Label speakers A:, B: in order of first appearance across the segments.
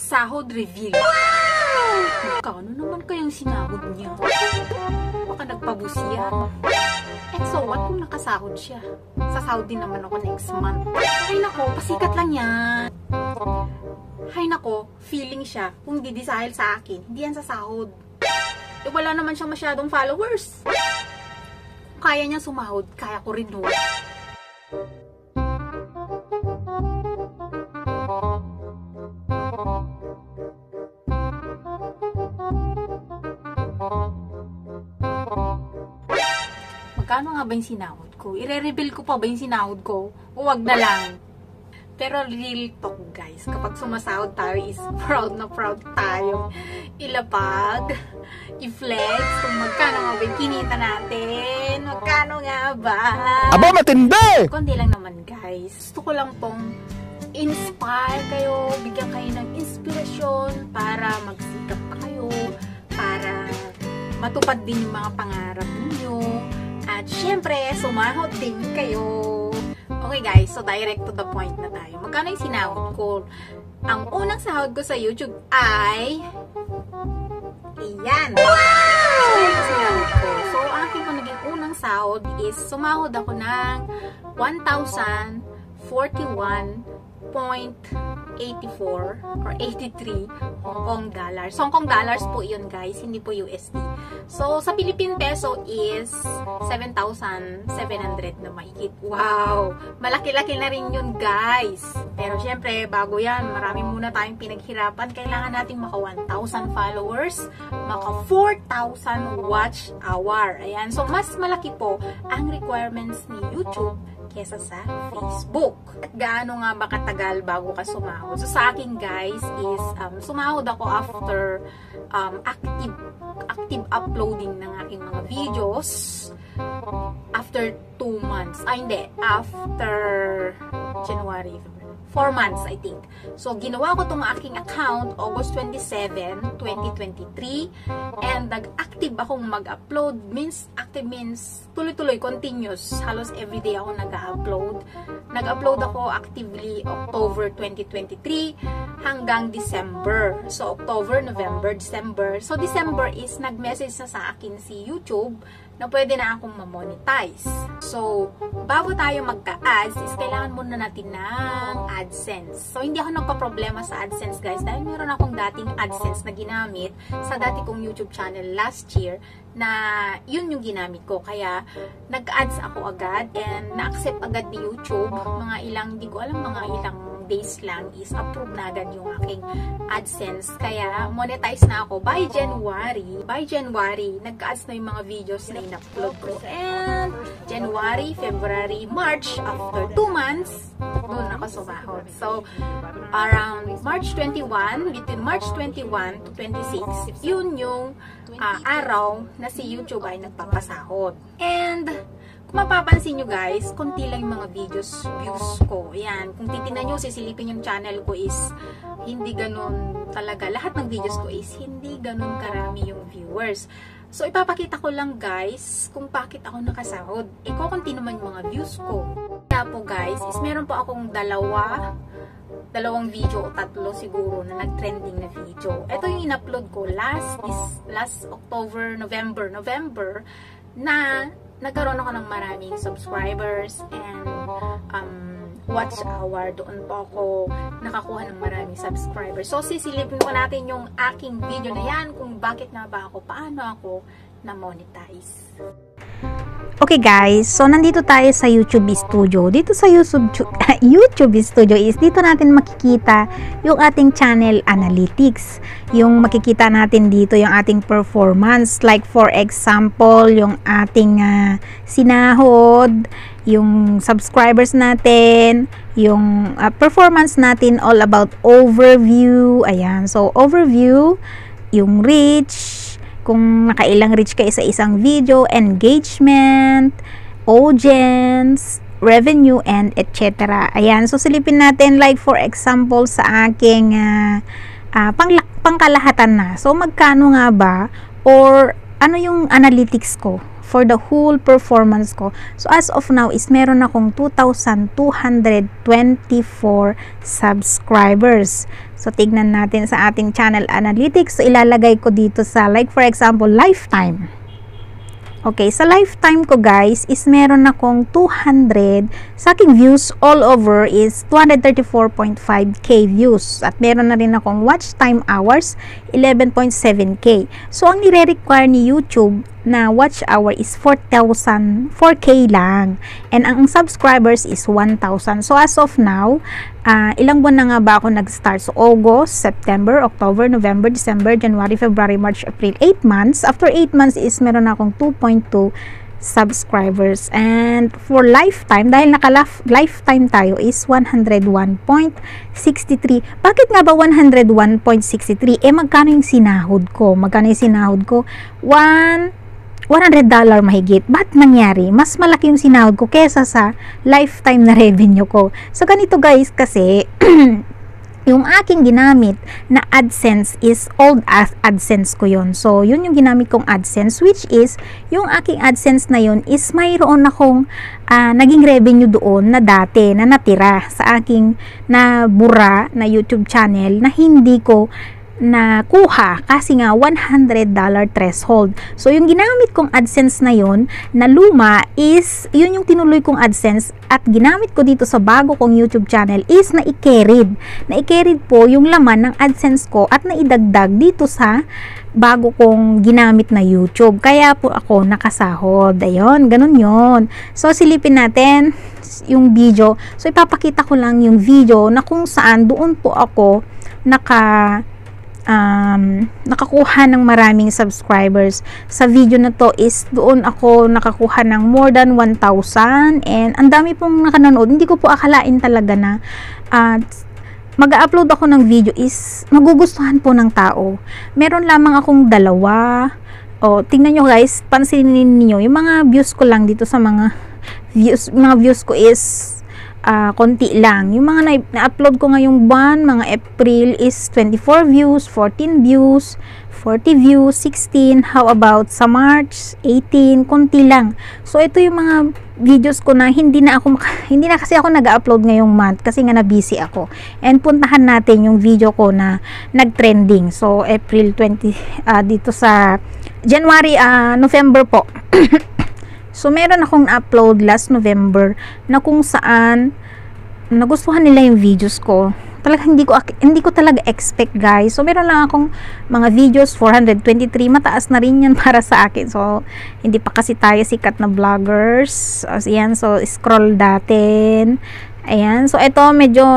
A: Sahod reveal. Wow! Magkano naman kayang sinahod niya? Baka nagpabusi yan. And so what kung nakasahod siya? Sasahod din naman ako next month. Ay nako, pasikat lang yan. Hay nako, feeling siya kung didesahil sa akin, hindi yan sasahod. Eh wala naman siyang masyadong followers. Kung kaya niya sumahod, kaya ko rin no. Magkano nga ba yung sinahod ko? I-reveal ko pa ba yung sinahod ko? O wag na lang. Pero real talk guys, kapag sumasahod tayo is proud na proud tayo. Ilapag, i-flex kung magkano nga ba yung kinita natin. Magkano nga ba?
B: Aba, matindi!
A: Kundi lang naman guys. Gusto ko lang pong inspire kayo, bigyan kayo ng inspirasyon para magsikap kayo, para matupad din yung mga pangarap ninyo. At syempre, sumahod din kayo. Okay guys, so direct to the point na tayo. Magkano yung sinahod ko? Ang unang sahod ko sa YouTube ay iyan. Wow! So, yung sinahod ko. So, ang aking po naging unang sahod is sumahod ako ng 1,041.84 or 83 Hong Kong dollars. Hong Kong dollars po yun guys, hindi po USD. So, sa Philippine peso is 7,700 na mahigit. Wow! Malaki-laki na rin yun guys. Pero syempre, bago yan, marami muna tayong pinaghirapan. Kailangan nating maka 1,000 followers, maka 4,000 watch hour. Ayan. So, mas malaki po ang requirements ni YouTube kesa sa Facebook. At gaano nga ba katagal bago ka sumahod? So, sa akin guys is sumahod ako after active uploading ng aking mga videos after 2 months. Ay, hindi. After January, 4 months, I think. So, ginawa ko itong aking account August 27, 2023. And nag-active akong mag-upload. Active means tuloy-tuloy, continuous. Halos everyday ako nag-upload. Nag-upload ako actively October 2023 hanggang December. So, October, November, December. So, December is nag-message na sa akin si YouTube na pwede na akong ma-monetize. So, bago tayo magka-ads, is kailangan muna natin ng AdSense. So, hindi ako nagpa-problema sa AdSense, guys, dahil meron akong dating AdSense na ginamit sa dati kong YouTube channel last year, na yun yung ginamit ko. Kaya, nag-ads ako agad, and na-accept agad ni YouTube. Mga ilang, hindi ko alam, mga ilang days lang is approve na agad yung aking AdSense. Kaya, monetize na ako by January. By January, nagka-ads na yung mga videos na in-upload ko. And, January, February, March, after 2 months, doon ako sumahod. So, around March 21, between March 21 to 26, yun yung araw na si YouTube ay nagpapasahod. And, kung mapapansin nyo guys, konti lang yung mga views ko. Yan, kung titignan nyo, sisilipin yung channel ko is hindi ganun talaga. Lahat ng videos ko is hindi ganun karami yung viewers. So, ipapakita ko lang guys kung bakit ako nakasahod. Kukunti naman yung mga views ko. Kaya po guys, is meron po akong dalawang video o 3 siguro na nag-trending na video. Ito yung in-upload ko last October, November na nagkaroon ako ng maraming subscribers and watch hour. Doon po ako nakakuha ng maraming subscribers. So, sisilipin ko natin yung aking video na yan kung bakit nga ba ako, paano ako na-monetize.
C: Okay guys, so nandito tayo sa YouTube Studio. Dito sa YouTube Studio is dito natin makikita yung ating channel analytics. Yung makikita natin dito yung ating performance. Like for example, yung ating sinahod, yung subscribers natin, yung performance natin, all about overview. Ayan, so overview, yung reach, kung nakailang reach ka sa isang video, engagement, audience, revenue, and etc. Ayan, so silipin natin like for example sa aking pangkalahatan na. So magkano nga ba or ano yung analytics ko for the whole performance ko. So as of now is meron akong 2,224 subscribers. So, tignan natin sa ating channel analytics. So, ilalagay ko dito sa, like for example, lifetime. Okay, sa lifetime ko guys is meron akong 200, sa aking views all over is 234.5k views. At meron na rin akong watch time hours, 11.7k. So, ang nire-require ni YouTube na watch hour is 4k lang. And ang subscribers is 1,000. So, as of now, ilang buwan na nga ba ako nag-start? So, August, September, October, November, December, January, February, March, April, 8 months. After 8 months is meron akong 2.2 subscribers. And for lifetime, dahil naka-lifetime tayo is 101.63. Bakit nga ba 101.63? Magkano yung sinahod ko? $100 mahigit. Ba't nangyari? Mas malaki yung sinahod ko kesa sa lifetime na revenue ko. So, ganito guys, kasi yung aking ginamit na AdSense is old AdSense ko yun. So, yun yung ginamit kong AdSense, which is, yung aking AdSense na yun is mayroon akong naging revenue doon na dati, na natira sa aking nabura na YouTube channel na hindi ko nakuha kasi nga $100 threshold. So, yung ginamit kong AdSense na yun, na luma, is, yun yung tinuloy kong AdSense at ginamit ko dito sa bago kong YouTube channel is na-i-carried. Na-i-carried po yung laman ng AdSense ko at naidagdag dito sa bago kong ginamit na YouTube. Kaya po ako nakasahod. Ayun, ganun yon. So, silipin natin yung video. So, ipapakita ko lang yung video na kung saan doon po ako nakakuha ng maraming subscribers. Sa video na to is doon ako nakakuha ng more than 1,000 and ang dami pong nakanood. Hindi ko po akalain talaga na mag-upload ako ng video is magugustuhan po ng tao. Meron lamang akong 2. Tingnan nyo guys, pansinin niyo yung mga views ko lang dito sa mga views ko is konti lang. Yung mga na-upload ko ngayong buwan, mga April is 24 views, 14 views, 40 views, 16. How about sa March, 18, konti lang. So, ito yung mga videos ko na hindi na kasi ako nag-upload ngayong month kasi nga na-busy ako. And puntahan natin yung video ko na nag-trending. So, April 20, dito sa January, November po. So, meron akong upload last November na kung saan nagustuhan nila yung videos ko. Talaga hindi ko talaga expect guys. So, meron lang akong mga videos, 423. Mataas na rin yan para sa akin. So, hindi pa kasi tayo sikat na vloggers. Ayan, so scroll natin. Ayan, so ito medyo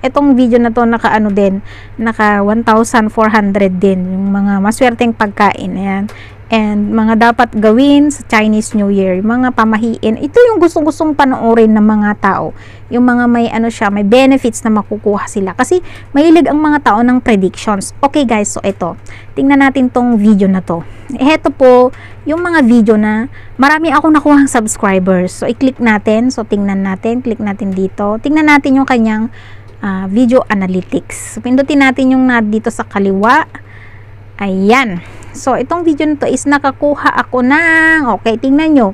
C: itong video na to naka 1,400 din. Yung mga maswerteng pagkain. Ayan. And mga dapat gawin sa Chinese New Year, yung mga pamahiin. Ito yung gustong-gustong panoorin ng mga tao. Yung mga may may benefits na makukuha sila. Kasi mahilig ang mga tao ng predictions. Okay guys, so ito. Tingnan natin tong video na to. Ito po yung mga video na marami akong nakuhang subscribers. So i-click natin. So tingnan natin. Click natin dito. Tingnan natin yung kanyang video analytics. So pindutin natin yung dito sa kaliwa. Ayan. So, itong video nito is nakakuha ako ng, okay, tingnan nyo.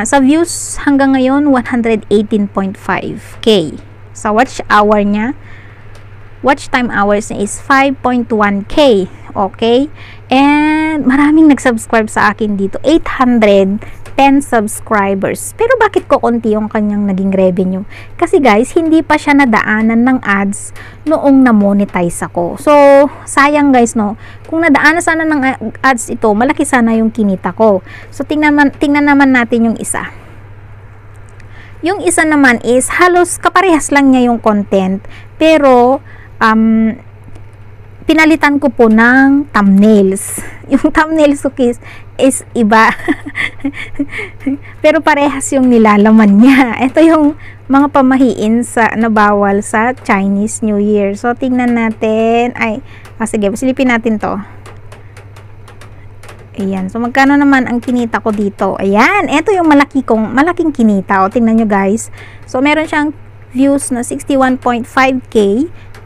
C: Sa views hanggang ngayon, 118.5k. Sa watch hour niya, watch time hours niya is 5.1k. Okay? And maraming nag-subscribe sa akin dito. 810 subscribers. Pero bakit ko konti yung kanyang naging revenue? Kasi guys, hindi pa siya nadaanan ng ads noong na-monetize ako. So, sayang guys, no? Kung nadaanan sana ng ads ito, malaki sana yung kinita ko. So, tingnan naman natin yung isa. Yung isa naman is, halos kaparehas lang niya yung content. Pero, pinalitan ko po ng thumbnails. Yung thumbnails ko is iba. Pero parehas yung nilalaman niya. Ito yung mga pamahiin na bawal sa Chinese New Year. So, tingnan natin. Sige, silipin natin to. Ayan. So, magkano naman ang kinita ko dito? Ayan. Ito yung malaking kinita. O, tingnan nyo guys. So, meron siyang views na 61.5k.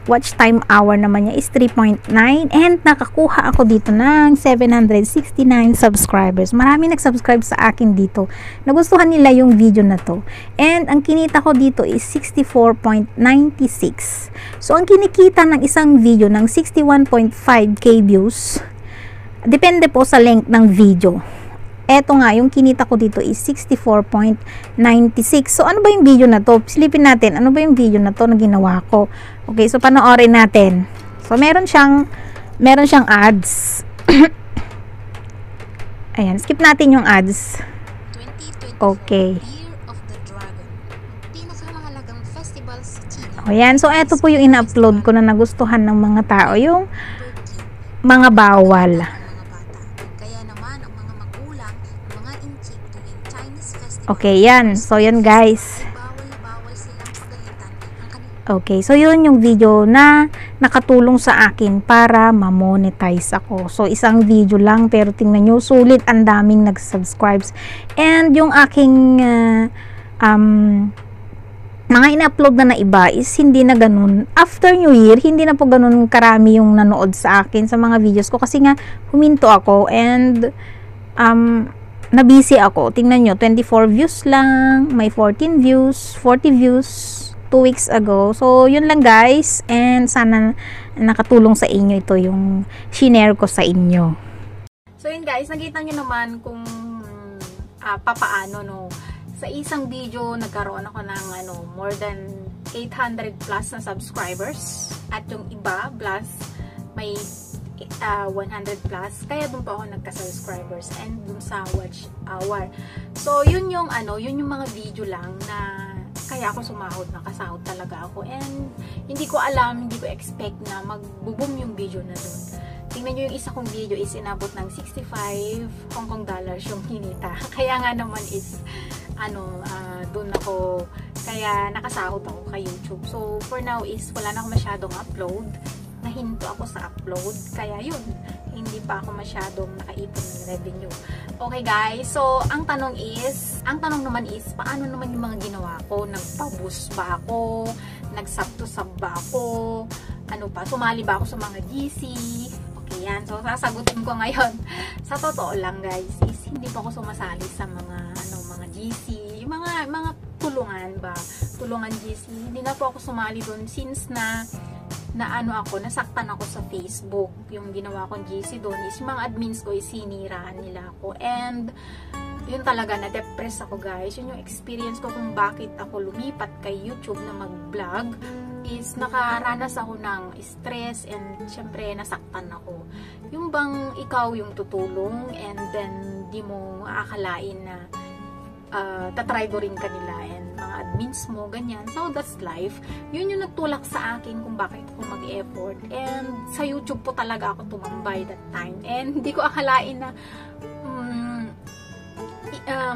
C: watch time hour naman niya is 3.9 and nakakuha ako dito ng 769 subscribers. Marami nag-subscribe sa akin dito. Nagustuhan nila yung video na to. And ang kinita ko dito is 64.96. So ang kinikita ng isang video ng 61.5k views, depende po sa length ng video. Eto nga, yung kinita ko dito is 64.96. So, ano ba yung video na to? Silipin natin, ano ba yung video na to na ginawa ko? Okay, so panoorin natin. So, meron siyang ads. Ayan, skip natin yung ads. Okay. Ayan, so eto po yung ina-upload ko na nagustuhan ng mga tao, yung mga bawal. Okay, yan. So, yan guys. Okay, so yun yung video na nakatulong sa akin para ma-monetize ako. So, isang video lang, pero tingnan nyo, sulit, ang daming nag-subscribes. And yung aking mga ina-upload na iba is hindi na ganun. After New Year, hindi na po ganun karami yung nanood sa akin sa mga videos ko. Kasi nga, huminto ako and na-busy ako. Tingnan nyo, 24 views lang, may 14 views, 40 views 2 weeks ago. So, yun lang guys. And sana nakatulong sa inyo ito yung shinare ko sa inyo.
A: So, yun guys, nakita nyo naman kung papaano, no. Sa isang video, nagkaroon ako ng more than 800 plus na subscribers. At yung iba, plus may 100 plus, kaya dun pa ako nagka-subscribers and dun sa watch hour. So, yun yung mga video lang na kaya ako sumahod, nakasahod talaga ako. And hindi ko alam, hindi ko expect na magbo-boom yung video na dun. Tingnan nyo yung isa kong video is inabot ng 65 Hong Kong dollars yung kinita. Kaya nga naman is dun ako, kaya nakasahod ako kay YouTube. So, for now is wala na ako masyadong upload. Nahinto ako sa upload, kaya yun, hindi pa ako masyadong nakaipon ng revenue. Okay guys, so ang tanong naman is, paano naman yung mga ginawa ko? Nagpa-boost ba ako? Nagsab-to-sub ba ako? Ano pa? Sumali ba ako sa mga GC? Okay yan, so sasagutin ko ngayon. Sa totoo lang guys, is hindi pa ako sumasali sa mga GC, yung mga tulungan ba? Tulungan GC. Hindi na po ako sumali doon since nasaktan ako sa Facebook. Yung ginawa kong GC doon is yung mga admins ko is siniraan nila ako. And yun talaga, na-depress ako guys. Yun yung experience ko kung bakit ako lumipat kay YouTube na mag-vlog is nakaranas ako ng stress and syempre nasaktan ako. Yung bang ikaw yung tutulong and then di mo aakalain na tatry ko rin kanila and mga admins mo, ganyan. So, that's life. Yun yung nagtulak sa akin kung bakit ako mag-effort. And sa YouTube po talaga ako tumambay that time. And hindi ko akalain na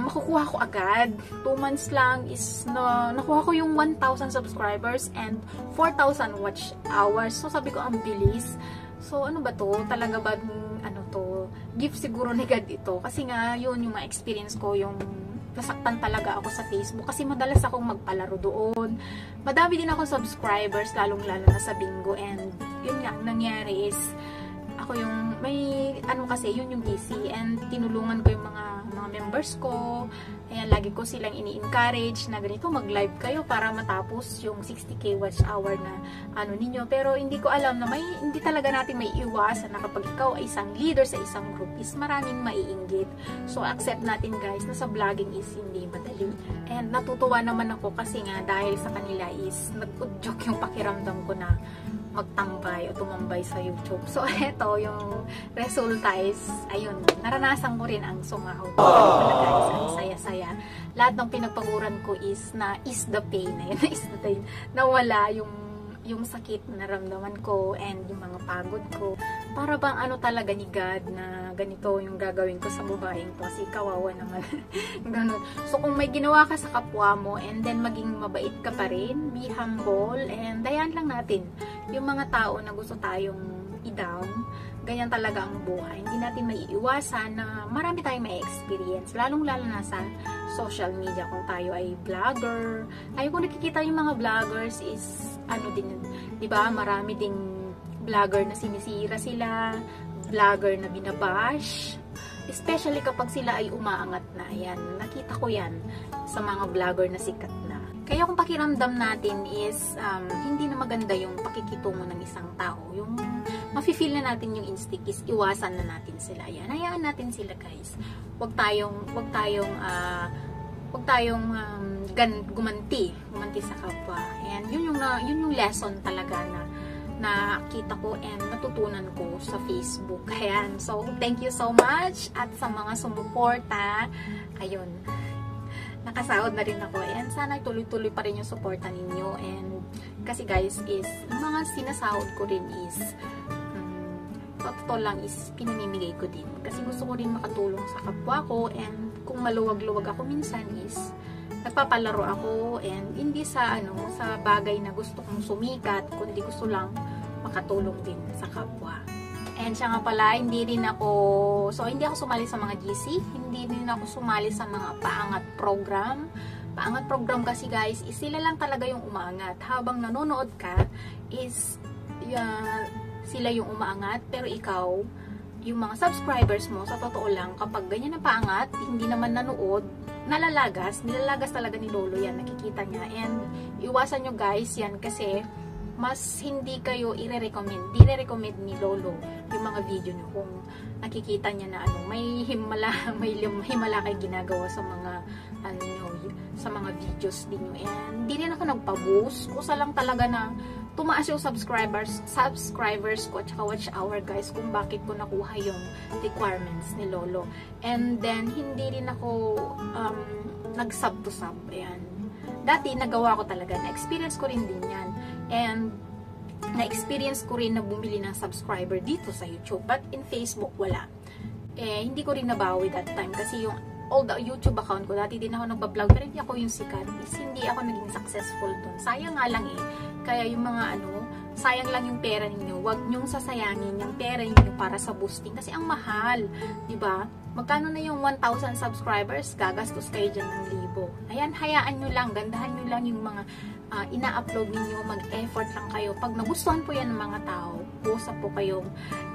A: makukuha ko agad. 2 months lang is nakuha ko yung 1,000 subscribers and 4,000 watch hours. So, sabi ko, ang bilis. So, ano ba to? Talaga ba to? Gift siguro ni God ito. Kasi nga, yun yung ma-experience ko, yung nasaktan talaga ako sa Facebook kasi madalas akong magpalaro doon. Madami din ako subscribers, lalong-lalo na sa bingo. And yun nga, nangyari is ako yung kasi yun yung GC and tinulungan ko yung mga members ko. Ayan, lagi ko silang ini-encourage na ganito, mag-live kayo para matapos yung 60k watch hour na ninyo. Pero hindi ko alam na hindi talaga natin may iwasan na kapag ikaw ay isang leader sa isang group is maraming maiinggit. So, accept natin guys na sa vlogging is hindi madali. And natutuwa naman ako kasi nga dahil sa kanila is nag-udyok yung pakiramdam ko na magtambay o tumambay sa YouTube. So, eto yung resulta is, ayun, naranasan ko rin ang sumahod. Guys, ang saya-saya. Lahat ng pinagpaguran ko is the pain. Nawala yung sakit na naramdaman ko and yung mga pagod ko. Para bang talaga ni God na ganito yung gagawin ko sa buhayin ko kasi kawawa naman. Ganun. So kung may ginawa ka sa kapwa mo and then maging mabait ka pa rin, be humble and dayan lang natin yung mga tao na gusto tayong i-down, ganyan talaga ang buhay. Hindi natin maiiwasan na marami tayong may experience, lalong-lalo na sa social media. Kung tayo ay vlogger, kung nakikita yung mga vloggers is, ano din, di ba? Marami ding vlogger na sinisira sila, vlogger na binabash, especially kapag sila ay umaangat na. Yan, nakita ko yan sa mga vlogger na sikat na. Kaya kung pakiramdam natin is hindi na maganda yung pakikitungo ng isang tao, yung mafe-feel na natin yung instinct is iwasan na natin sila. Yan, hayaan natin sila, guys. Huwag tayong gumanti sa kapwa. And yun yung lesson talaga na nakita ko and natutunan ko sa Facebook. Ayan. So, thank you so much. At sa mga sumuporta, ayun, nakasahod na rin ako. Ayan, sana tuloy-tuloy pa rin yung suporta ninyo. And, kasi guys, is, yung mga sinasahod ko rin is, totoo lang is, pinamimigay ko din. Kasi gusto ko rin makatulong sa kapwa ko. And, kung maluwag-luwag ako minsan is, nagpapalaro ako and hindi sa sa bagay na gusto kong sumikat, kundi gusto lang makatulong din sa kapwa. And siya nga pala, hindi ako sumali sa mga GC, hindi din ako sumali sa mga paangat program. Paangat program kasi guys, is sila lang talaga yung umaangat. Habang nanonood ka, is sila yung umaangat, pero ikaw, yung mga subscribers mo, sa totoo lang, kapag ganyan na paangat, hindi naman nanood, nilalagas talaga ni Lolo yan, nakikita niya. And iwasan nyo guys yan kasi mas hindi kayo dire-recommend ni Lolo yung mga video nyo kung nakikita niya na may himala kayo ginagawa sa mga sa mga videos din nyo. And hindi rin ako nagpa-boost, kusa lang talaga na tumaas yung subscribers ko at saka watch hour guys kung bakit ko nakuha yung requirements ni Lolo. And then hindi rin ako nag-sub to sub. Ayan. Dati nagawa ko talaga, na-experience ko rin din yan. And na-experience ko rin na bumili ng subscriber dito sa YouTube, but in Facebook wala. Hindi ko rin nabawi that time kasi yung old YouTube account ko, dati din ako nagbablog pero hindi ako yung sikat, hindi ako naging successful dun. Sayang nga lang kaya yung mga sayang lang yung pera ninyo, wag nyong sasayangin yung pera ninyo para sa boosting kasi ang mahal, di ba? Magkano na yung 1,000 subscribers, gagastos kayo dyan ng 1,000. Ayan, hayaan nyo lang, gandahan nyo lang yung mga ina-upload ninyo, mag-effort lang kayo. Pag nagustuhan po yan ng mga tao, kusa po kayong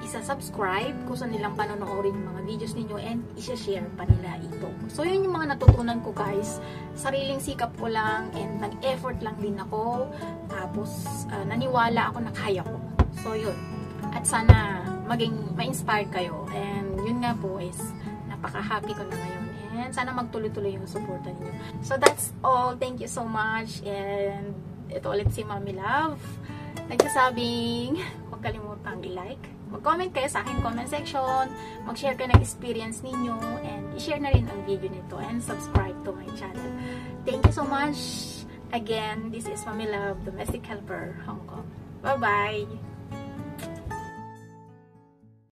A: isa-subscribe, kusa nilang panonoodin yung mga videos ninyo and isa-share pa nila ito. So, yun yung mga natutunan ko guys. Sariling sikap ko lang and nag-effort lang din ako. Tapos, naniwala ako na kaya ko. So, yun. At sana ma-inspired kayo. And yun nga po is, napaka-happy ko na ngayon. And sana magtuloy-tuloy yung suporta niyo. So that's all. Thank you so much. And ito ulit si Mommy Love. Nagsasabing, huwag kalimutang i-like. Mag-comment kayo sa akin comment section. Mag-share kayo ng experience ninyo. And i-share na rin ang video nito. And subscribe to my channel. Thank you so much. Again, this is Mommy Love, Domestic Helper, Hong Kong. Bye-bye!